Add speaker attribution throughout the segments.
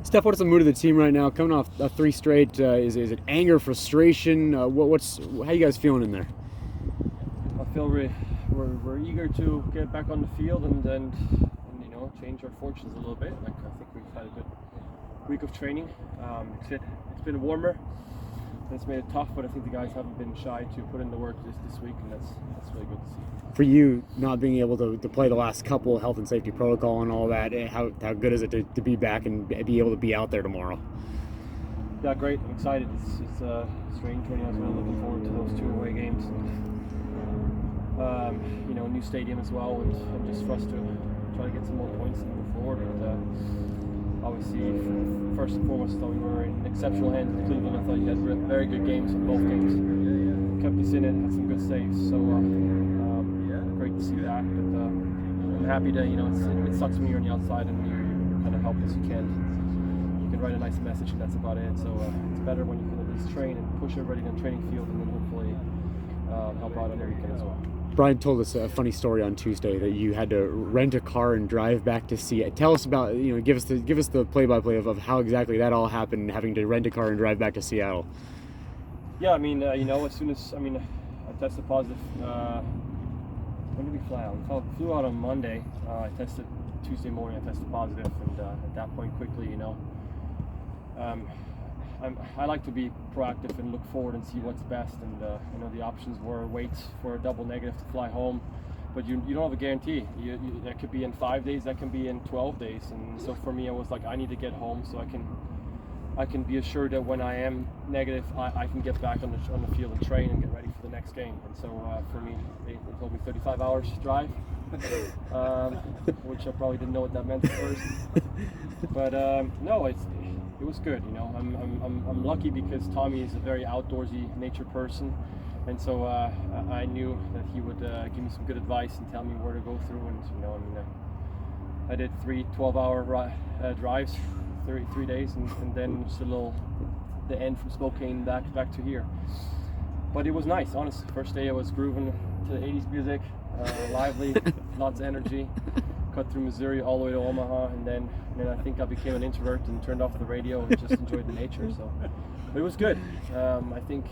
Speaker 1: Steph, what's the mood of the team right now? Coming off 3 straight, is it anger, frustration? How you guys feeling in there?
Speaker 2: I feel we're eager to get back on the field and change our fortunes a little bit. Like, I think we've had a good week of training. It's been warmer. It's made it tough, but I think the guys haven't been shy to put in the work this week, and that's really good to see.
Speaker 1: For you, not being able to play the last couple, health and safety protocol and all that, how good is it to be back and be able to be out there tomorrow?
Speaker 2: Yeah, great. I'm excited. It's strange when I was really looking forward to those 2 away games. New stadium as well, and just for us to try to get some more points and move forward. And obviously, first and foremost, I thought we were in exceptional hands with Cleveland. I thought you had very good games in both games. Kept us in it, had some good saves. So great to see that. But I'm happy to, it sucks when you're on the outside and you kind of help as you can. You can write a nice message, and that's about it. So it's better when you can at least train and push everybody in the training field, and then hopefully help out on the weekend as well.
Speaker 1: Brian told us a funny story on Tuesday that you had to rent a car and drive back to Seattle. Tell us about, give us the play-by-play of how exactly that all happened, having to rent a car and drive back to Seattle.
Speaker 2: Yeah, I mean, as soon as I tested positive. When did we fly out? We flew out on Monday. I tested Tuesday morning. I tested positive, and at that point, quickly, I like to be proactive and look forward and see what's best. And the options were wait for a double negative to fly home, but you don't have a guarantee. That could be in 5 days. That can be in 12 days. And so for me, I was like, I need to get home so I can be assured that when I am negative, I can get back on the field and train and get ready for the next game. And so for me, they told me 35 hours drive, which I probably didn't know what that meant at first. But no, it was good. I'm lucky because Tommy is a very outdoorsy nature person, and so I knew that he would give me some good advice and tell me where to go through. And I did 3 12-hour drives, 3 days, and then just the end from Spokane back to here. But it was nice, honestly. First day I was grooving to the 80s music, lively, lots of energy. Cut through Missouri all the way to Omaha, and then I think I became an introvert and turned off the radio and just enjoyed the nature. So it was good. I think,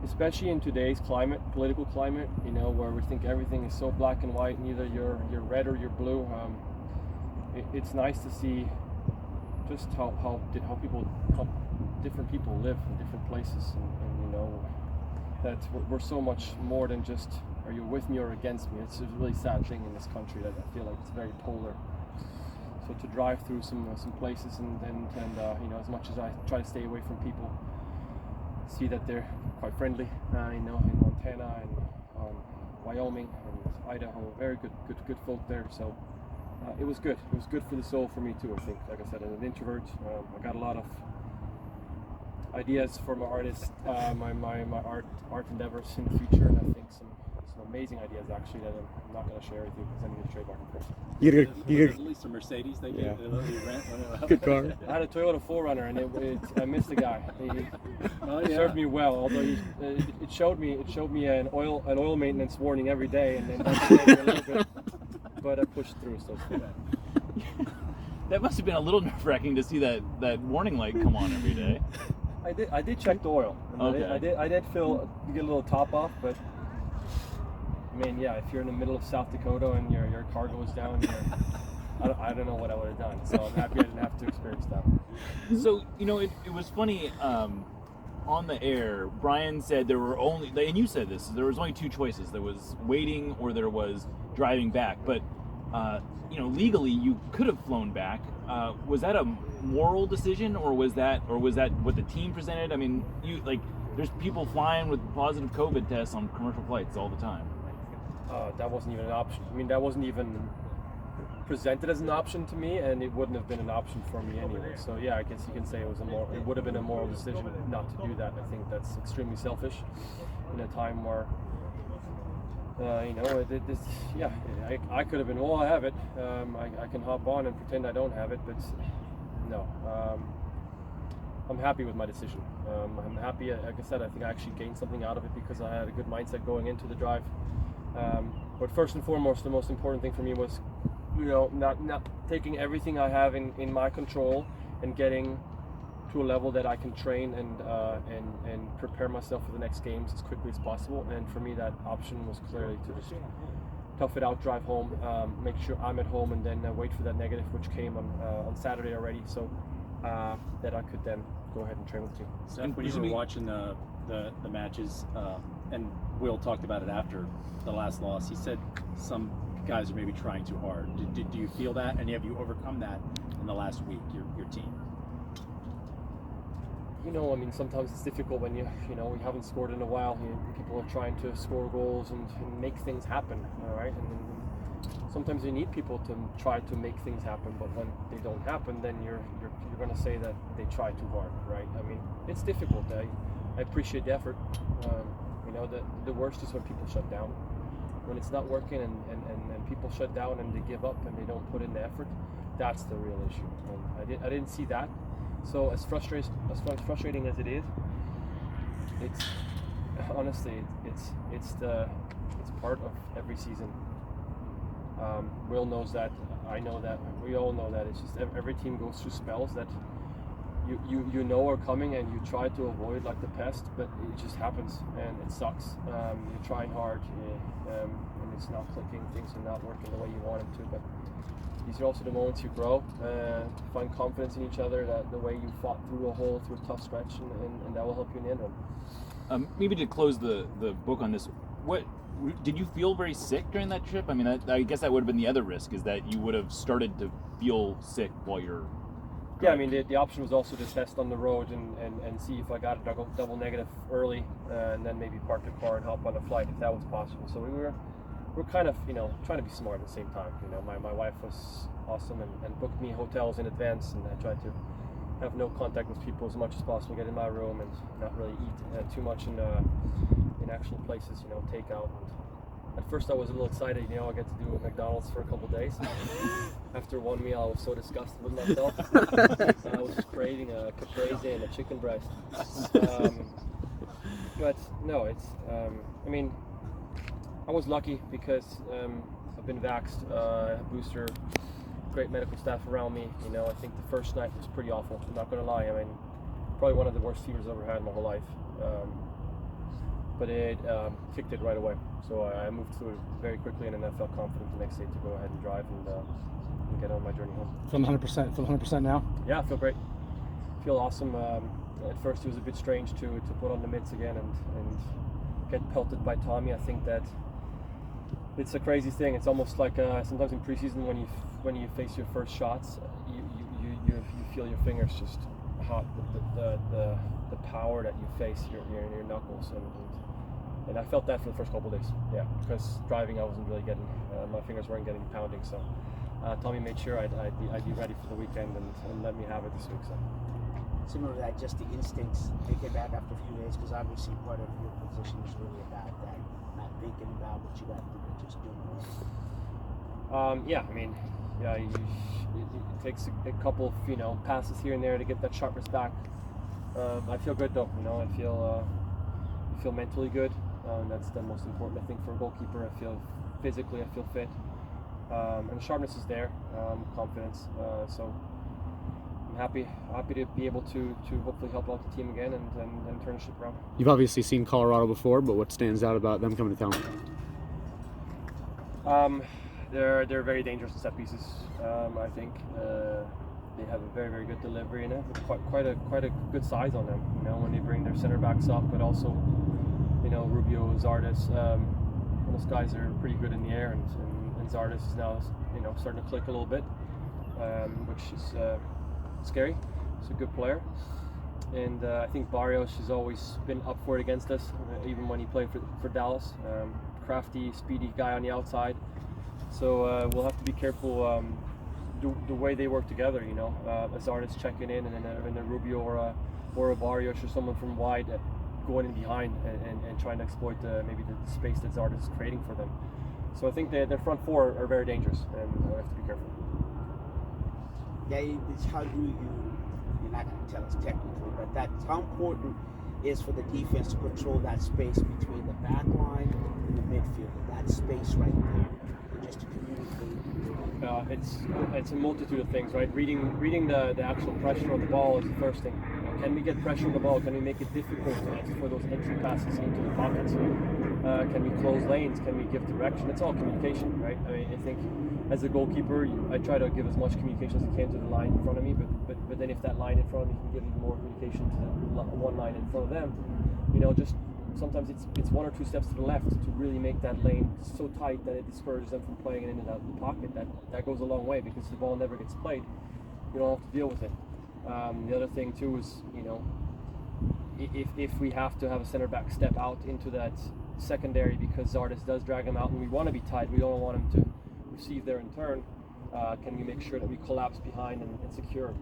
Speaker 2: especially in today's political climate, where we think everything is so black and white, and either you're red or you're blue. It's nice to see just how different people live in different places, and that we're so much more than just, are you with me or against me? It's a really sad thing in this country that I feel like it's very polar. So to drive through some places and as much as I try to stay away from people, see that they're quite friendly. In Montana and Wyoming and Idaho, very good folk there. So it was good. It was good for the soul for me too. I think, like I said, as an introvert, I got a lot of ideas for my artist, my art endeavors in the future, and I think some amazing ideas actually that I'm not going to share with you because I need to trademark them first.
Speaker 3: You at least a Mercedes they gave rent.
Speaker 1: Good car.
Speaker 2: I had a Toyota 4Runner, and I missed the guy. He served me well, although it showed me an oil maintenance warning every day, and then that scared me a little bit, but I pushed through. So it's good.
Speaker 4: That must have been a little nerve-wracking to see that warning light come on every day.
Speaker 2: I did check the oil.
Speaker 4: Okay.
Speaker 2: I did get a little top off, but I mean, yeah, if you're in the middle of South Dakota and your car goes down, I don't know what I would have done. So I'm happy I didn't have to experience that.
Speaker 4: So it was funny. On the air, Brian said there were only, and you said this, there was only 2 choices. There was waiting or there was driving back. But legally you could have flown back. Was that a moral decision, or was that what the team presented? I mean, there's people flying with positive COVID tests on commercial flights all the time.
Speaker 2: That wasn't even an option. I mean, that wasn't even presented as an option to me, and it wouldn't have been an option for me anyway. So yeah, I guess you can say it would have been a moral decision not to do that. I think that's extremely selfish in a time where I could have been, I have it. I can hop on and pretend I don't have it, but no. I'm happy with my decision. I'm happy, like I said, I think I actually gained something out of it because I had a good mindset going into the drive. But first and foremost, the most important thing for me was not taking everything I have in my control and getting to a level that I can train and prepare myself for the next games as quickly as possible. And for me, that option was clearly to just tough it out, drive home, make sure I'm at home, and then wait for that negative, which came on Saturday already, so that I could then go ahead and train with the team.
Speaker 3: Steph, when you were watching the matches, and Will talked about it after the last loss, he said some guys are maybe trying too hard. Do you feel that, and have you overcome that in the last week, your team?
Speaker 2: I mean, sometimes it's difficult when we haven't scored in a while. People are trying to score goals and make things happen, all right? And sometimes you need people to try to make things happen, but when they don't happen, then you're going to say that they try too hard, right? I mean, it's difficult. I appreciate the effort. The worst is when people shut down. When it's not working and people shut down and they give up and they don't put in the effort, that's the real issue. And I didn't see that. So as frustrating as it is, it's honestly it's part of every season. Will knows that, I know that, we all know that. It's just every team goes through spells that you know are coming and you try to avoid like the pest, but it just happens and it sucks. You're trying hard and it's not clicking, things are not working the way you want them to, but these are also the moments you grow, find confidence in each other, that the way you fought through a tough stretch, and that will help you in the end run.
Speaker 4: Maybe to close the book on this, what did you feel very sick during that trip? I mean, I guess that would have been the other risk, is that you would have started to feel sick while you're...
Speaker 2: Yeah, I mean, the option was also to test on the road and see if I got a double negative early, and then maybe park the car and hop on a flight if that was possible. So we're kind of, trying to be smart at the same time. My wife was awesome and booked me hotels in advance, and I tried to have no contact with people as much as possible, get in my room and not really eat too much in actual places, takeout. And at first I was a little excited, I get to do McDonald's for a couple days. After one meal I was so disgusted with myself. I was just craving a caprese and a chicken breast. But no, it's, I mean, I was lucky because I've been vaxxed, booster, great medical staff around me. I think the first night was pretty awful. I'm not going to lie. I mean, probably one of the worst fevers I've ever had in my whole life. But it kicked it right away. So I moved through it very quickly, and then I felt confident the next day to go ahead and drive and get on my journey home.
Speaker 5: Feeling 100%? Feel 100% now?
Speaker 2: Yeah, I feel great. I feel awesome. At first it was a bit strange to put on the mitts again and get pelted by Tommy. I think that it's a crazy thing. It's almost like sometimes in preseason when you face your first shots, you feel your fingers just hot. The power that you face your knuckles, and I felt that for the first couple of days. Yeah, because driving I wasn't really getting, my fingers weren't getting pounding. So Tommy made sure I'd be ready for the weekend and let me have it this week. So.
Speaker 6: Similar to that, just the instincts, they came back after a few days, because obviously part of your position is really about that, not thinking about what you got to do, but just doing it.
Speaker 2: Yeah, I mean, it takes a couple of passes here and there to get that sharpness back. I feel good though, I feel mentally good. That's the most important, I think, for a goalkeeper. I feel physically, I feel fit, and the sharpness is there, confidence. So I'm happy to be able to hopefully help out the team again and turn the ship around.
Speaker 1: You've obviously seen Colorado before, but what stands out about them coming to town?
Speaker 2: They're very dangerous in set pieces. I think they have a very, very good delivery and quite a good size on them. When they bring their center backs up, but also Rubio, Zardes, those guys are pretty good in the air, and Zardes is now starting to click a little bit, which is scary. He's a good player, and I think Barrios has always been up for it against us, even when he played for Dallas. Crafty, speedy guy on the outside. So we'll have to be careful the way they work together. Zardes checking in, and then a Rubio or a Barrios or someone from wide going in behind and trying to exploit maybe the space that Zardes is creating for them. So I think their front four are very dangerous, and we have to be careful.
Speaker 6: Yeah, it's how you're not going to tell us technically, but that's how important is for the defense to control that space between the back line and the midfield. That space right there, and just to communicate
Speaker 2: It's a multitude of things, right? Reading the actual pressure on the ball is the first thing. Can we get pressure on the ball? Can we make it difficult for those entry passes into the pockets? Can we close lanes? Can we give direction? It's all communication, right? I mean, I think as a goalkeeper, I try to give as much communication as I can to the line in front of me, but then if that line in front of me can give even more communication to the one line in front of them, just sometimes it's one or two steps to the left to really make that lane so tight that it discourages them from playing it into the pocket. That goes a long way, because the ball never gets played. You don't have to deal with it. The other thing too is, if we have to have a center back step out into that secondary because Zardes does drag him out and we want to be tight, we don't want him to receive there in turn, can we make sure that we collapse behind and secure,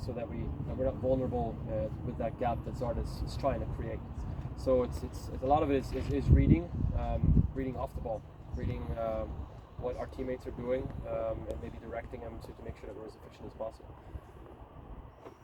Speaker 2: so that we're not vulnerable with that gap that Zardes is trying to create. So it's a lot of it is reading off the ball, reading what our teammates are doing, and maybe directing them to make sure that we're as efficient as possible.